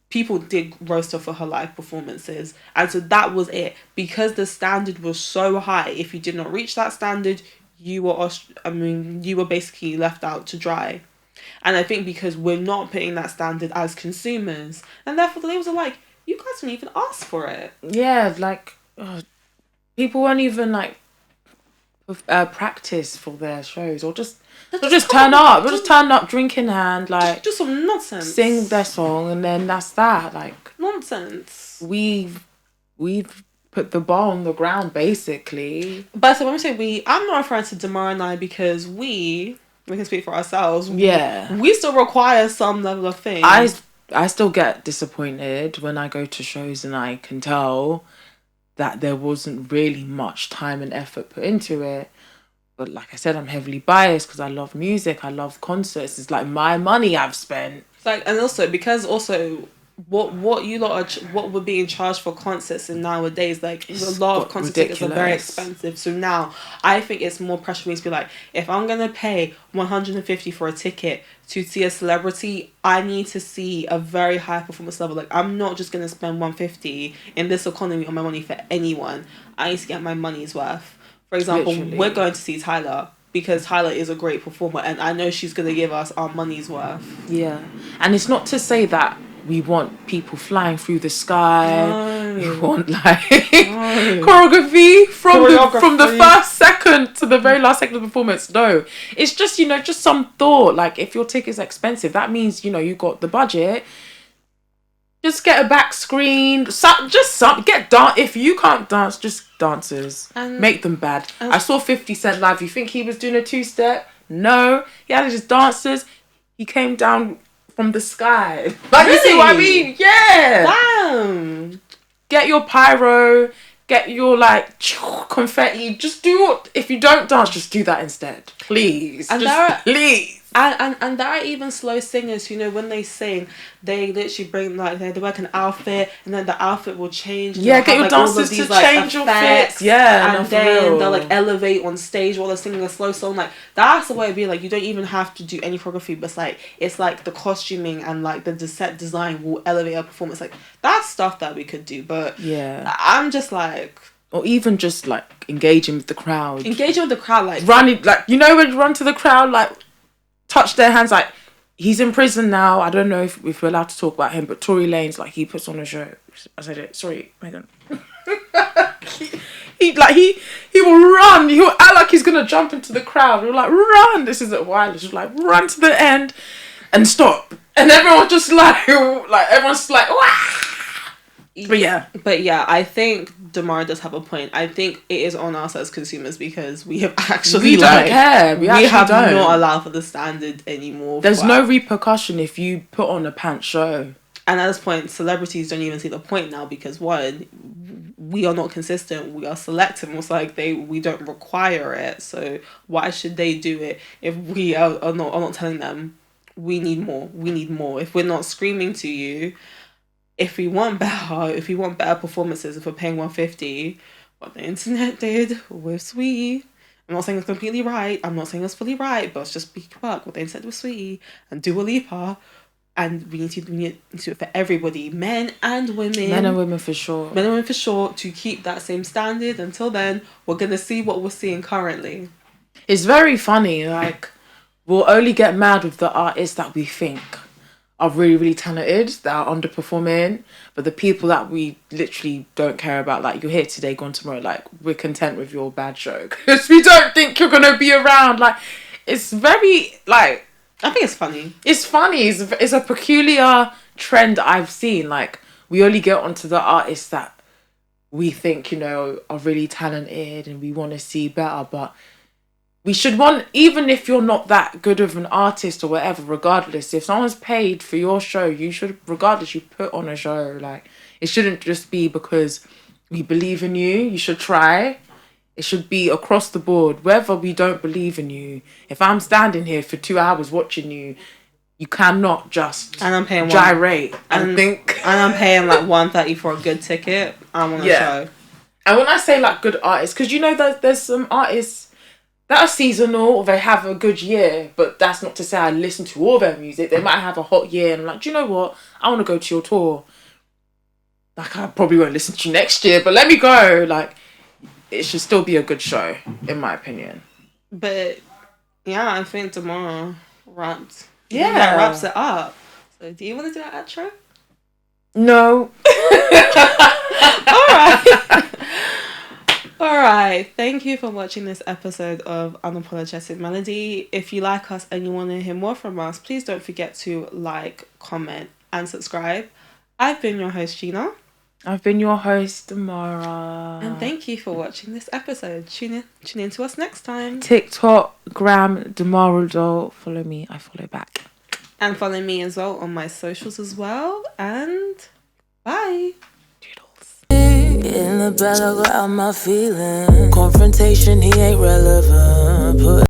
people did roast her for her live performances, and so that was it. Because the standard was so high, if you did not reach that standard, you were basically left out to dry. And I think because we're not putting that standard as consumers, and therefore the labels are like, you guys didn't even ask for it. Yeah, like, people won't even, like, practice for their shows, or just turn up. They'll just turn up, drink in hand, like... Just some nonsense. Sing their song, and then that's that, like... Nonsense. We've put the bar on the ground, basically. But so when we say we, I'm not referring to Damara and I because we can speak for ourselves. Yeah. We still require some level of thing. I still get disappointed when I go to shows and I can tell that there wasn't really much time and effort put into it. But like I said, I'm heavily biased because I love music. I love concerts. It's like my money I've spent. It's like, and also because what we're being charged for concerts and nowadays, like a lot of concert tickets are very expensive. So now I think it's more pressure for me to be like, if I'm gonna pay $150 for a ticket to see a celebrity, I need to see a very high performance level. Like, I'm not just gonna spend $150 in this economy on my money for anyone. I need to get my money's worth. For example, we're going to see Tyler because Tyler is a great performer and I know she's gonna give us our money's worth. Yeah, and it's not to say that we want people flying through the sky. No. We want like choreography from the first second to the very last second of the performance. No, it's just just some thought. Like, if your ticket's expensive, that means you got the budget. Just get a back screen. Get dance. If you can't dance, just dancers. And make them bad. I saw 50 Cent live. You think he was doing a 2-step? No, he had just dancers. He came down from the sky. Like, really? You see what I mean? Yeah. Damn. Get your pyro. Get your confetti. Just do it. If you don't dance, just do that instead, please. And please. And there are even slow singers who when they sing, they literally bring they work an outfit and then the outfit will change. Yeah, get your dancers to change your fits. Yeah, and then they'll elevate on stage while they're singing a slow song. Like, that's the way it'd be. Like, you don't even have to do any choreography, but it's like the costuming and the set design will elevate our performance. Like, that's stuff that we could do. But yeah, I'm just like. Or even just engaging with the crowd. Running, when you run to the crowd, touch their hands, he's in prison now. I don't know if we're allowed to talk about him, but Tory Lanez, he puts on a show. I said it. Sorry, Megan. he will run. He'll act like he's gonna jump into the crowd. He'll run. This isn't wild. It's just run to the end and stop. And everyone's just everyone's wah! But yeah, I think Damara does have a point. I think it is on us as consumers because we have actually we don't care. We have don't. not allowed for the standard anymore. There's no repercussion if you put on a pants show. And at this point, celebrities don't even see the point now because one, we are not consistent. We are selective. It's we don't require it. So why should they do it if we are not telling them we need more? We need more. If we're not screaming to you. If we want better performances, if we're paying $150, what the internet did with Sweetie, I'm not saying it's completely right. I'm not saying it's fully right, but it's just speak work. What they said with Sweetie and Dua Lipa, and we need to do it for everybody, men and women. Men and women for sure. Men and women for sure, to keep that same standard. Until then, we're gonna see what we're seeing currently. It's very funny. We'll only get mad with the artists that we think are really, really talented, that are underperforming, but the people that we literally don't care about, you're here today, gone tomorrow, we're content with your bad show because we don't think you're gonna be around. It's very I think it's funny. It's funny. It's a peculiar trend I've seen. We only get onto the artists that we think, you know, are really talented and we want to see better. But we should want, even if you're not that good of an artist or whatever, regardless, if someone's paid for your show, you should, regardless, you put on a show. Like, it shouldn't just be because we believe in you. You should try. It should be across the board. Whether we don't believe in you, if I'm standing here for 2 hours watching you, you cannot just and I'm paying gyrate and think. And I'm paying like $130 for a good ticket. I'm on a show. And when I say like good artists, because you know there's some artists that are seasonal or they have a good year, but that's not to say I listen to all their music. They might have a hot year and I'm like, do you know what? I want to go to your tour. Like, I probably won't listen to you next year, but let me go. Like, it should still be a good show, in my opinion. But yeah, I think tomorrow wraps. Yeah, that wraps it up. So, do you want to do an outro? No. All right. Thank you for watching this episode of Unapologetic Melody. If you like us and you want to hear more from us, please don't forget to like, comment, and subscribe. I've been your host, Gina. I've been your host, Amara. And thank you for watching this episode. Tune in to us next time. TikTok, Gram, Demarado. Follow me. I follow back. And follow me as well on my socials as well. And bye. Doodles. In the bed, I got out my feelings. Confrontation, he ain't relevant.